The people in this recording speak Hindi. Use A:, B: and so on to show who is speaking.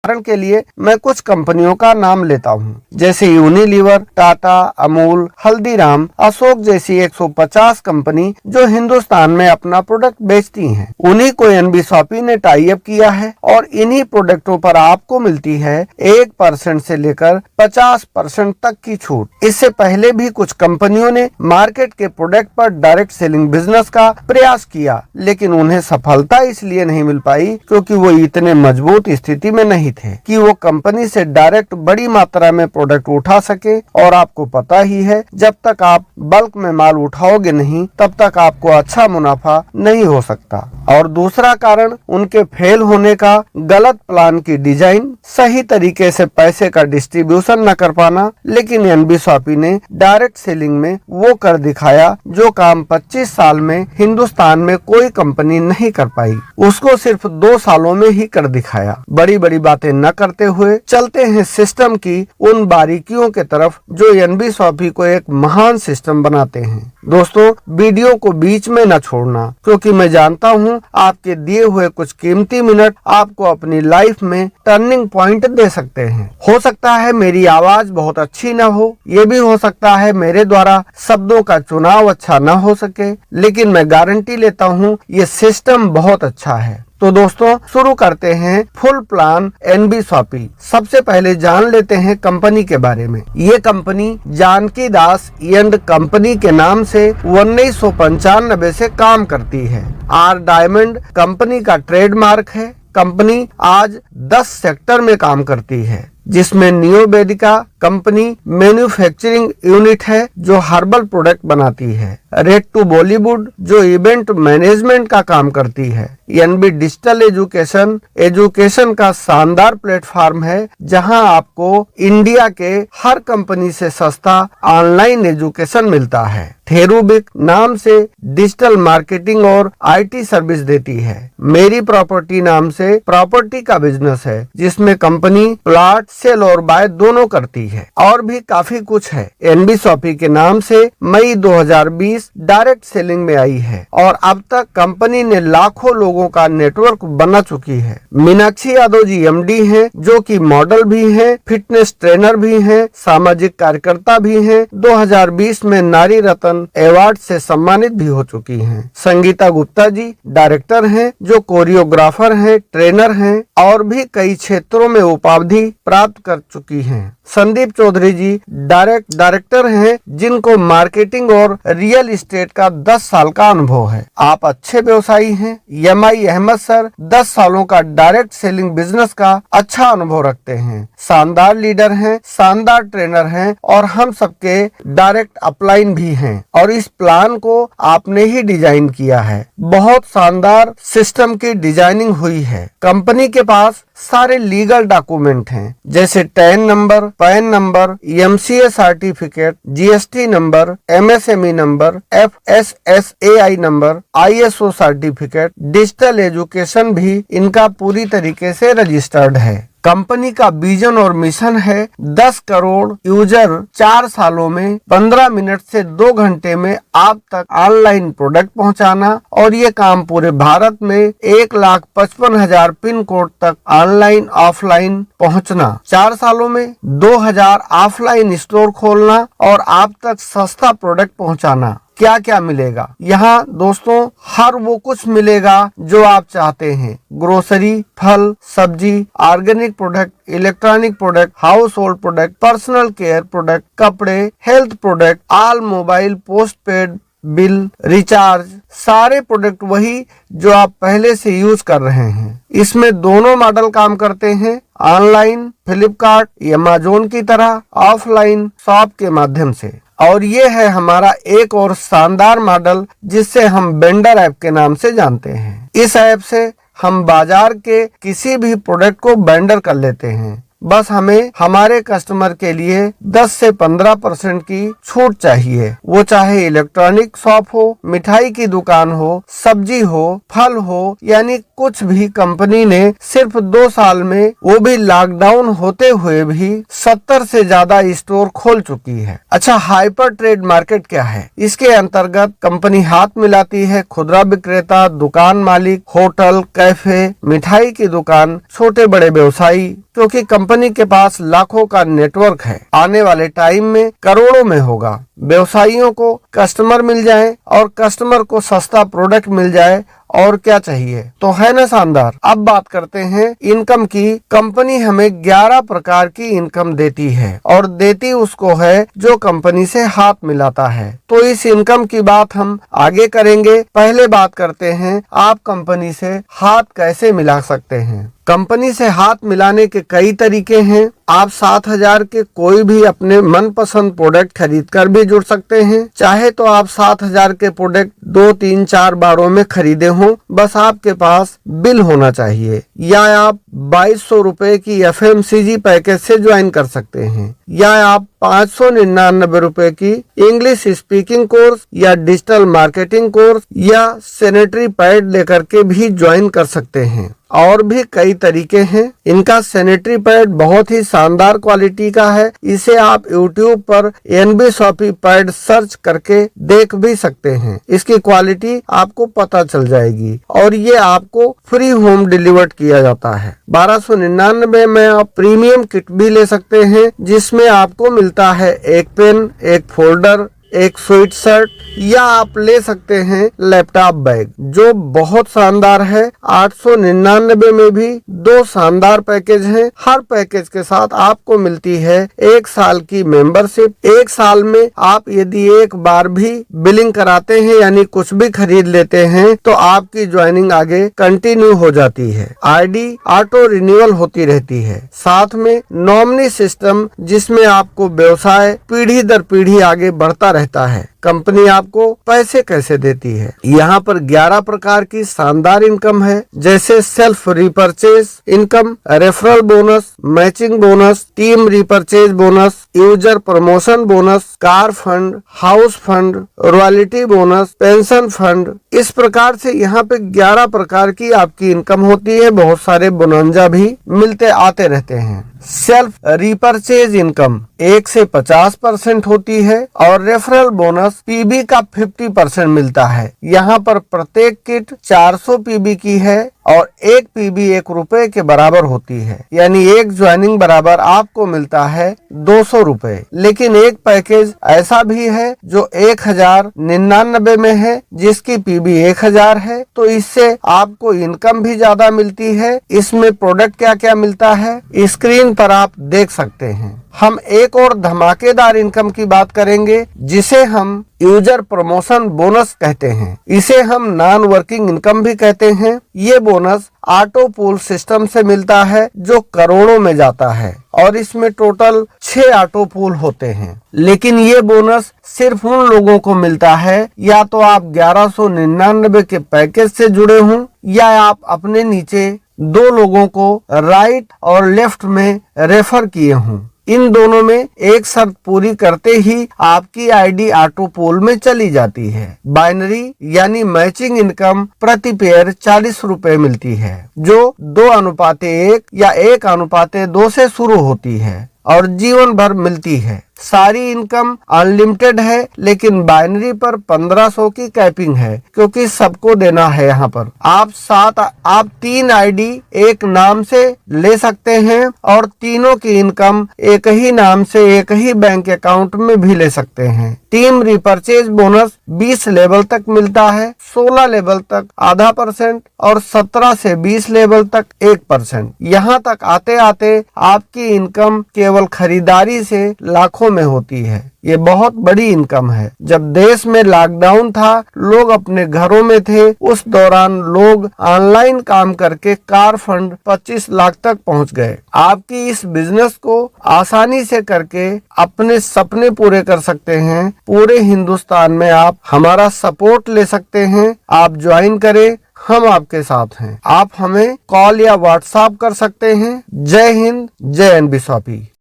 A: उदाहरण के लिए मैं कुछ कंपनियों का नाम लेता हूँ, जैसे यूनिलीवर, टाटा, अमूल, हल्दीराम, अशोक जैसी 150 कंपनी जो हिंदुस्तान में अपना प्रोडक्ट बेचती हैं। उन्हीं को एनबी शॉपी ने टाई अप किया है और इन्हीं प्रोडक्टों पर आपको मिलती है 1% से लेकर 50% तक की छूट। इससे पहले भी कुछ कंपनियों ने मार्केट के प्रोडक्ट पर डायरेक्ट सेलिंग बिजनेस का प्रयास किया, लेकिन उन्हें सफलता इसलिए नहीं मिल पाई क्योंकि वो इतने मजबूत स्थिति में नहीं थे कि वो कंपनी से डायरेक्ट बड़ी मात्रा में प्रोडक्ट उठा सके। और आपको पता ही है, जब तक आप बल्क में माल उठाओगे नहीं तब तक आपको अच्छा मुनाफा नहीं हो सकता। और दूसरा कारण उनके फेल होने का गलत प्लान की डिजाइन, सही तरीके से पैसे का डिस्ट्रीब्यूशन न कर पाना। लेकिन एनबी शॉपी ने डायरेक्ट सेलिंग में वो कर दिखाया जो काम 25 साल में हिंदुस्तान में कोई कंपनी नहीं कर पाई, उसको सिर्फ 2 सालों में ही कर दिखाया। बड़ी बड़ी बातें न करते हुए चलते हैं सिस्टम की उन बारीकियों के तरफ जो एनबी शॉपी को एक महान सिस्टम बनाते हैं। दोस्तों, वीडियो को बीच में न छोड़ना, क्योंकि मैं जानता हूँ आपके दिए हुए कुछ कीमती मिनट आपको अपनी लाइफ में टर्निंग पॉइंट दे सकते हैं। हो सकता है मेरी आवाज बहुत अच्छी न हो, ये भी हो सकता है मेरे द्वारा शब्दों का चुनाव अच्छा न हो सके, लेकिन मैं गारंटी लेता हूँ ये सिस्टम बहुत अच्छा है। तो दोस्तों, शुरू करते हैं फुल प्लान एनबी शॉपी। सबसे पहले जान लेते हैं कंपनी के बारे में। ये company Janki Das and company के नाम से 1995 से काम करती है। आर डायमंड कंपनी का ट्रेडमार्क है। कंपनी आज 10 सेक्टर में काम करती है, जिसमें नियोबेदिका कंपनी मैन्युफैक्चरिंग यूनिट है जो हर्बल प्रोडक्ट बनाती है। रेड टू बॉलीवुड जो इवेंट मैनेजमेंट का काम करती है। एनबी डिजिटल एजुकेशन का शानदार प्लेटफॉर्म है, जहां आपको इंडिया के हर कंपनी से सस्ता ऑनलाइन एजुकेशन मिलता है। थेरुबिक नाम से डिजिटल मार्केटिंग और आईटी सर्विस देती है। मेरी प्रॉपर्टी नाम से प्रॉपर्टी का बिजनेस है, जिसमें कंपनी प्लॉट सेल और बाय दोनों करती है। और भी काफी कुछ है। एनबी शॉपी के नाम से मई 2020 डायरेक्ट सेलिंग में आई है और अब तक कंपनी ने लाखों लोगों का नेटवर्क बना चुकी है। मीनाक्षी यादव जी एमडी हैं, जो कि मॉडल भी हैं, फिटनेस ट्रेनर भी हैं, सामाजिक कार्यकर्ता भी हैं। 2020 में नारी रत्न अवार्ड से सम्मानित भी हो चुकी हैं। संगीता गुप्ता जी डायरेक्टर हैं, जो कोरियोग्राफर हैं, ट्रेनर हैं और भी कई क्षेत्रों में उपाधि प्राप्त कर चुकी हैं। संदीप चौधरी जी डायरेक्टर हैं, जिनको मार्केटिंग और रियल एस्टेट का 10 साल का अनुभव है। आप अच्छे व्यवसायी हैं। एमआई अहमद सर 10 सालों का डायरेक्ट सेलिंग बिजनेस का अच्छा अनुभव रखते हैं। शानदार लीडर हैं, शानदार ट्रेनर हैं और हम सबके डायरेक्ट अपलाइन भी हैं। और इस प्लान को आपने ही डिजाइन किया है। बहुत शानदार सिस्टम की डिजाइनिंग हुई है। कंपनी के पास सारे लीगल डॉक्यूमेंट हैं, जैसे tan number, pan number, MCA certificate, GST number, MSME number, FSSAI number, ISO certificate. Digital education भी इनका पूरी तरीके से रजिस्टर्ड है। कंपनी का विजन और मिशन है 10 करोड़ यूजर 4 सालों में 15 मिनट से 2 घंटे में आप तक ऑनलाइन प्रोडक्ट पहुंचाना। और ये काम पूरे भारत में 1,55,000 पिन कोड तक ऑनलाइन ऑफलाइन पहुंचना। 4 सालों में 2000 ऑफलाइन स्टोर खोलना और आप तक सस्ता प्रोडक्ट पहुंचाना। क्या क्या मिलेगा यहाँ दोस्तों? हर वो कुछ मिलेगा जो आप चाहते हैं। ग्रोसरी, फल, सब्जी, organic product, electronic product, household product, personal care product, कपड़े, health product, all mobile, postpaid bill, recharge, सारे प्रोडक्ट वही जो आप पहले से यूज कर रहे हैं। इसमें दोनों मॉडल काम करते हैं, ऑनलाइन फ्लिपकार्ट, अमेज़न की तरह, ऑफलाइन शॉप के माध्यम से। और ये है हमारा एक और शानदार मॉडल, जिससे हम वेंडर ऐप के नाम से जानते हैं। इस ऐप से हम बाजार के किसी भी प्रोडक्ट को वेंडर कर लेते हैं। बस हमें हमारे कस्टमर के लिए 10 से 15% की छूट चाहिए। वो चाहे इलेक्ट्रॉनिक शॉप हो, मिठाई की दुकान हो, सब्जी हो, फल हो, यानी कुछ भी। कंपनी ने सिर्फ 2 साल में, वो भी लॉकडाउन होते हुए भी 70 से ज्यादा स्टोर खोल चुकी है। अच्छा, हाइपर ट्रेड मार्केट क्या है? इसके अंतर्गत कंपनी हाथ मिलाती है खुदरा विक्रेता, दुकान मालिक, होटल, कैफे, मिठाई की दुकान, छोटे बड़े व्यवसायी, क्योंकि कंपनी के पास लाखों का नेटवर्क है। आने वाले टाइम में करोड़ों में होगा। व्यवसायियों को कस्टमर मिल जाए और कस्टमर को सस्ता प्रोडक्ट मिल जाए, और क्या चाहिए? तो है ना शानदार। अब बात करते हैं इनकम की। कंपनी हमें 11 प्रकार की इनकम देती है, और देती उसको है जो कंपनी से हाथ मिलाता है। तो इस इनकम की बात हम आगे करेंगे। पहले बात करते हैं आप कंपनी से हाथ कैसे मिला सकते हैं। कंपनी से हाथ मिलाने के कई तरीके हैं। आप 7,000 के कोई भी अपने मनपसंद प्रोडक्ट खरीद कर भी जुड़ सकते हैं। चाहे तो आप 7,000 के प्रोडक्ट 2, 3, 4 बारों में खरीदे हों, बस आपके पास बिल होना चाहिए। या आप 2200 रुपए की FMCG पैकेज से ज्वाइन कर सकते हैं, या आप 599 रुपए की इंग्लिश स्पीकिंग कोर्स या डिजिटल मार्केटिंग कोर्स या सैनिटरी पैड लेकर के भी ज्वाइन कर सकते हैं। और भी कई तरीके हैं। इनका सैनिटरी पैड बहुत ही शानदार क्वालिटी का है। इसे आप YouTube पर NB शॉपी पैड सर्च करके देख भी सकते हैं। इसकी क्वालिटी आपको पता चल जाएगी, और ये आपको फ्री होम डिलीवर्ड किया जाता है। 1299 में आप प्रीमियम किट भी ले सकते हैं, जिसमें आपको मिलता है एक पेन, एक फोल्डर, एक स्वेट शर्ट, या आप ले सकते हैं लैपटॉप बैग, जो बहुत शानदार है। 899 में भी 2 शानदार पैकेज हैं। हर पैकेज के साथ आपको मिलती है 1 साल की मेंबरशिप। 1 साल में आप यदि एक बार भी बिलिंग कराते हैं, यानी कुछ भी खरीद लेते हैं, तो आपकी ज्वाइनिंग आगे कंटिन्यू हो जाती है। ID ऑटो रिन्यूअल होती रहती है। साथ में नॉमिनी सिस्टम, जिसमें आपको व्यवसाय पीढ़ी दर पीढ़ी आगे बढ़ता रहता है। कंपनी आपको पैसे कैसे देती है? यहाँ पर 11 प्रकार की शानदार इनकम है, जैसे self repurchase income, referral bonus, matching bonus, team repurchase bonus, user promotion bonus, car fund, house fund, royalty bonus, pension fund. इस प्रकार से यहाँ पे 11 प्रकार की आपकी इनकम होती है। बहुत सारे बोनंजा भी मिलते आते रहते हैं। सेल्फ रिपर्चेज इनकम 1 से 50% होती है, और रेफरल बोनस PB का 50% मिलता है। यहाँ पर प्रत्येक किट 400 PB की है, और 1 PB 1 रुपए के बराबर होती है, यानी एक ज्वाइनिंग बराबर आपको मिलता है 200 रुपए। लेकिन एक पैकेज ऐसा भी है जो 1099 में है, जिसकी PB 1000 है, तो इससे आपको इनकम भी ज्यादा मिलती है। इसमें प्रोडक्ट क्या क्या मिलता है स्क्रीन पर आप देख सकते हैं। हम एक और धमाकेदार इनकम की बात करेंगे, जिसे हम यूजर प्रमोशन बोनस कहते हैं। इसे हम नॉन वर्किंग इनकम भी कहते हैं। ये बोनस ऑटो पूल सिस्टम से मिलता है, जो करोड़ों में जाता है, और इसमें टोटल 6 ऑटो पूल होते हैं। लेकिन ये बोनस सिर्फ उन लोगों को मिलता है, या तो आप 1199 के पैकेज से जुड़े हों, या आप अपने नीचे 2 लोगों को राइट और लेफ्ट में रेफर किए हों। इन दोनों में एक शर्त पूरी करते ही आपकी ID ऑटो पोल में चली जाती है। बाइनरी यानी मैचिंग इनकम प्रति पेयर 40 रुपए मिलती है, जो 2:1 या 1:2 से शुरू होती है और जीवन भर मिलती है। सारी इनकम अनलिमिटेड है, लेकिन बाइनरी पर 1500 की कैपिंग है, क्योंकि सबको देना है। यहाँ पर आप 3 ID एक नाम से ले सकते हैं, और तीनों की इनकम एक ही नाम से एक ही बैंक अकाउंट में भी ले सकते हैं। टीम रिपर्चेज बोनस 20 लेवल तक मिलता है, 16 लेवल तक ½ और 17 से 20 लेवल तक 1%। यहाँ तक आते आते आपकी इनकम केवल खरीदारी से लाखों में होती है। ये बहुत बड़ी इनकम है। जब देश में लॉकडाउन था, लोग अपने घरों में थे, उस दौरान लोग ऑनलाइन काम करके कार फंड 25 लाख तक पहुंच गए। आपकी इस बिजनेस को आसानी से करके अपने सपने पूरे कर सकते हैं। पूरे हिंदुस्तान में आप हमारा सपोर्ट ले सकते हैं। आप ज्वाइन करें, हम आपके साथ हैं। आप हमें कॉल या व्हाट्सएप कर सकते हैं। जय हिंद, जय एनबी शॉपी।